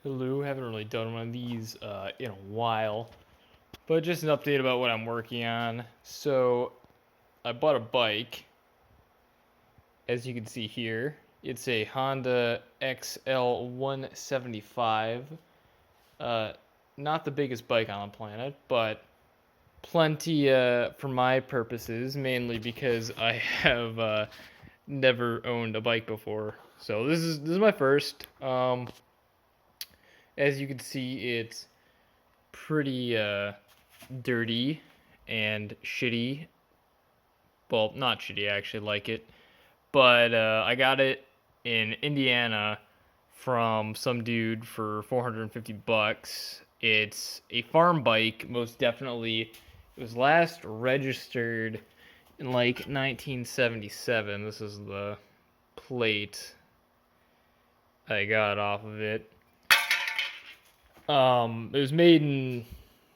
Hello, haven't really done one of these in a while, but just an update about what I'm working on. So, I bought a bike, as you can see here. It's a Honda XL 175. Not the biggest bike on the planet, but plenty for my purposes, mainly because I have never owned a bike before. So this is my first. As you can see, it's pretty dirty and shitty. Well, not shitty, I actually like it. But I got it in Indiana from some dude for 450 bucks. It's a farm bike, most definitely. It was last registered in like 1977. This is the plate I got off of it. It was made in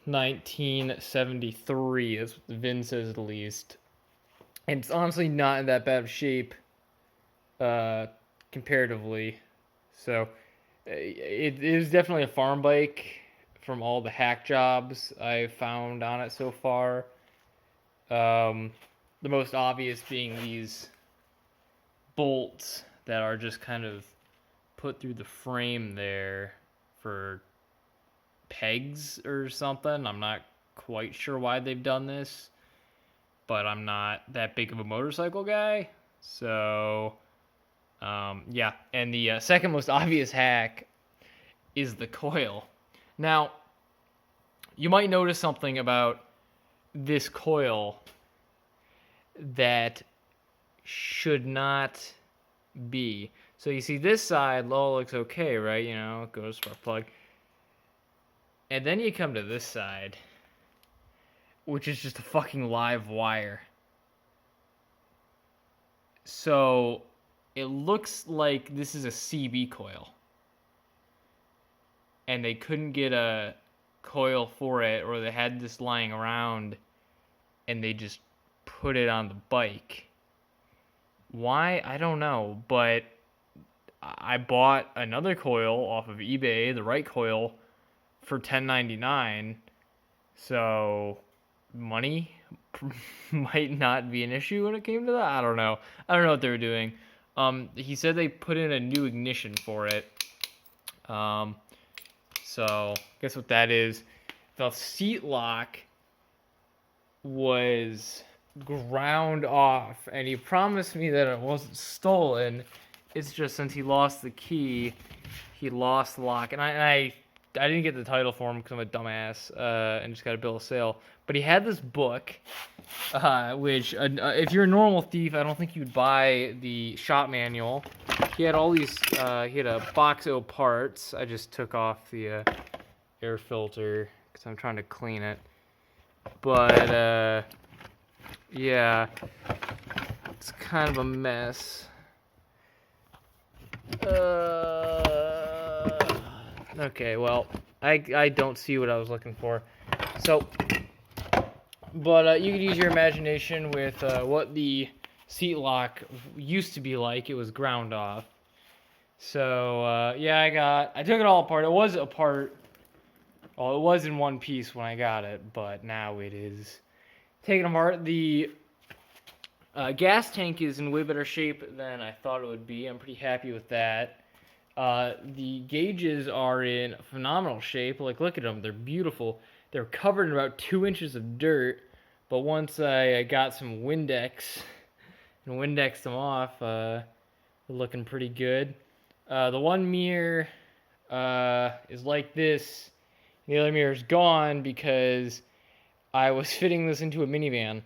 1973. That's what the VIN says at least. And it's honestly not in that bad of shape, comparatively. So, it is definitely a farm bike from all the hack jobs I've found on it so far. The most obvious being these bolts that are just kind of put through the frame there for pegs or something. I'm not quite sure why they've done this, but I'm not that big of a motorcycle guy. So, yeah. And the second most obvious hack is the coil. Now, you might notice something about this coil that should not be. So you see this side, all looks okay, right? You know, it goes spark plug. And then you come to this side, which is just a fucking live wire. So it looks like this is a CB coil. And they couldn't get a coil for it, or they had this lying around and they just put it on the bike. Why? I don't know, but I bought another coil off of eBay, the right coil, for $10.99. So money might not be an issue when it came to that. I don't know what they were doing. He said they put in a new ignition for it. So guess what that is? The seat lock was ground off, and he promised me that it wasn't stolen. It's just since he lost the key, he lost the lock, and I didn't get the title for him because I'm a dumbass and just got a bill of sale. But he had this book, which if you're a normal thief, I don't think you'd buy the shop manual. He had all these. He had a box of parts. I just took off the air filter because I'm trying to clean it. But yeah, it's kind of a mess. Okay, well, I don't see what I was looking for. So, but you could use your imagination with what the seat lock used to be like. It was ground off. So, yeah, I took it all apart. It was apart. Well, it was in one piece when I got it, but now it is taken apart. The gas tank is in way better shape than I thought it would be. I'm pretty happy with that. The gauges are in phenomenal shape. Like, look at them. They're beautiful. They're covered in about 2 inches of dirt, but once I got some Windex and Windexed them off, they're looking pretty good. The one mirror is like this. The other mirror is gone because I was fitting this into a minivan.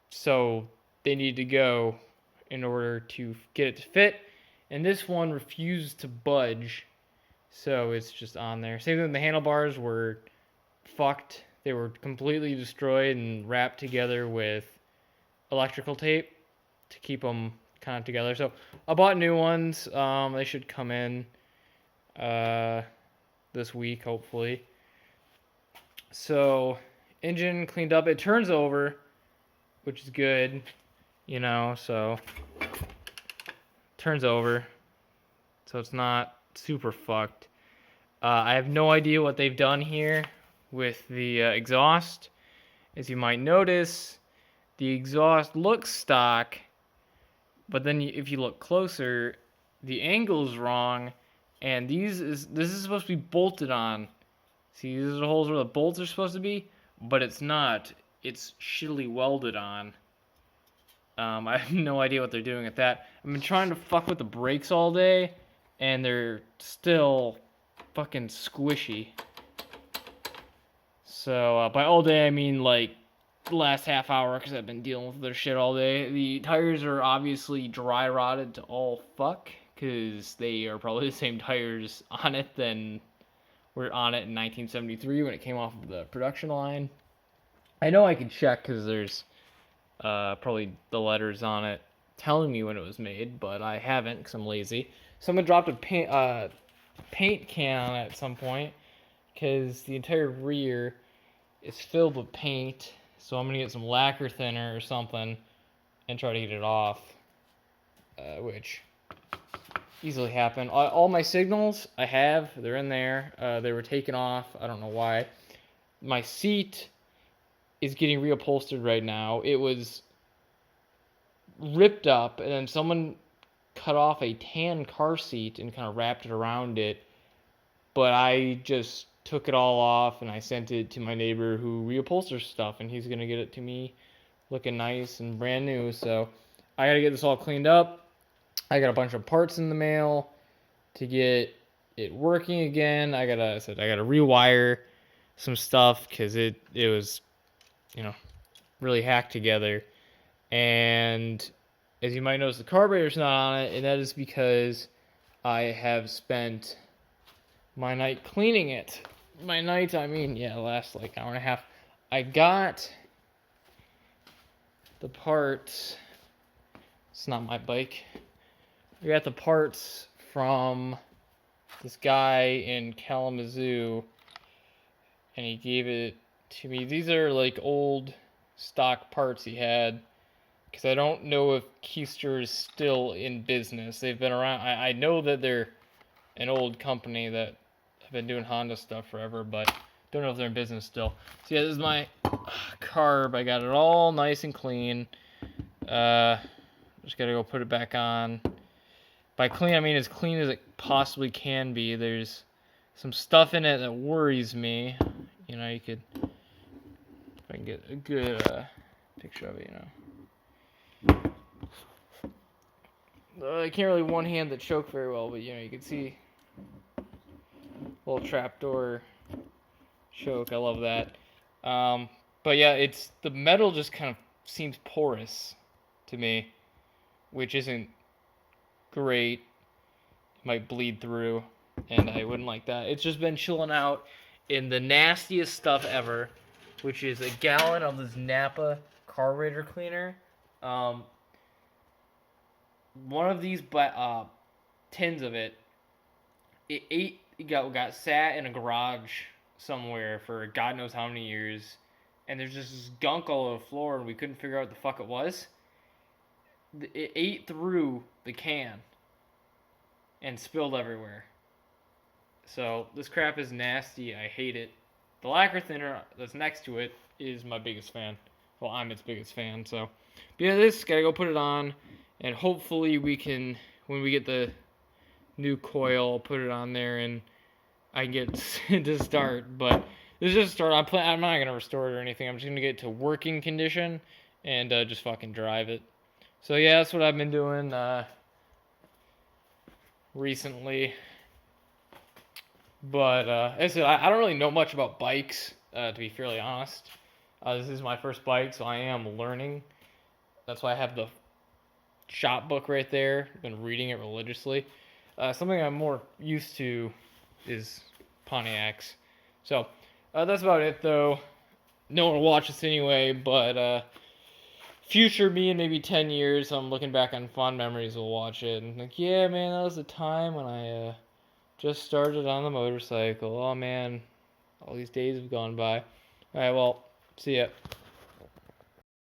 So they need to go in order to get it to fit. And this one refused to budge, so it's just on there. Same thing, the handlebars were fucked. They were completely destroyed and wrapped together with electrical tape to keep them kind of together. So I bought new ones. They should come in this week, hopefully. So engine cleaned up. It turns over, which is good, you know, so turns over, so it's not super fucked. I have no idea what they've done here with the exhaust. As you might notice, the exhaust looks stock, but then if you look closer, the angle's wrong, and this is supposed to be bolted on. See, these are the holes where the bolts are supposed to be, but it's not. It's shittily welded on. I have no idea what they're doing at that. I've been trying to fuck with the brakes all day, and they're still fucking squishy. So, by all day, I mean, like, the last half hour, because I've been dealing with their shit all day. The tires are obviously dry rotted to all fuck, because they are probably the same tires on it than were on it in 1973 when it came off of the production line. I know I can check, because there's probably the letters on it telling me when it was made, but I haven't because I'm lazy. Someone dropped a paint can on it at some point because the entire rear is filled with paint. So I'm gonna get some lacquer thinner or something and try to get it off, which easily happen. All my signals I have, they're in there. They were taken off. I don't know why. My seat is getting reupholstered right now. It was ripped up, and then someone cut off a tan car seat and kind of wrapped it around it. But I just took it all off, and I sent it to my neighbor who reupholsters stuff, and he's going to get it to me looking nice and brand new. So I got to get this all cleaned up. I got a bunch of parts in the mail to get it working again. I gotta rewire some stuff because it was, really hacked together. And as you might notice, the carburetor's not on it, and that is because I have spent my night cleaning it. My night, last like hour and a half. I got the parts. It's not my bike. I got the parts from this guy in Kalamazoo, and he gave it to me. These are like old stock parts he had, because I don't know if Keister is still in business. They've been around. I know that they're an old company that have been doing Honda stuff forever, but don't know if they're in business still. So yeah, this is my carb. I got it all nice and clean. Just gotta go put it back on. By clean, I mean as clean as it possibly can be. There's some stuff in it that worries me. You could, if I can get a good picture of it, I can't really one-hand the choke very well, but, you can see little trapdoor choke. I love that. But yeah, the metal just kind of seems porous to me, which isn't great. It might bleed through, and I wouldn't like that. It's just been chilling out in the nastiest stuff ever, which is a gallon of this Napa carburetor cleaner. One of these tins of it got sat in a garage somewhere for God knows how many years, and there's just this gunk all over the floor, and we couldn't figure out what the fuck it was. It ate through the can and spilled everywhere. So this crap is nasty. I hate it. The lacquer thinner that's next to it is my biggest fan. Well, I'm its biggest fan. So, but yeah, gotta go put it on, and hopefully we can, when we get the new coil, put it on there and I can get it to start. But this is just a start. I'm not gonna restore it or anything. I'm just gonna get it to working condition and just fucking drive it. So yeah, that's what I've been doing recently. But as I said, I don't really know much about bikes, to be fairly honest. This is my first bike, so I am learning. That's why I have the shop book right there. I've been reading it religiously. Something I'm more used to is Pontiacs. So that's about it, though. No one will watch this anyway, but future me in maybe 10 years, I'm looking back on fond memories, will watch it. And like, yeah, man, that was the time when I just started on the motorcycle. Oh, man, all these days have gone by. All right, well, see ya.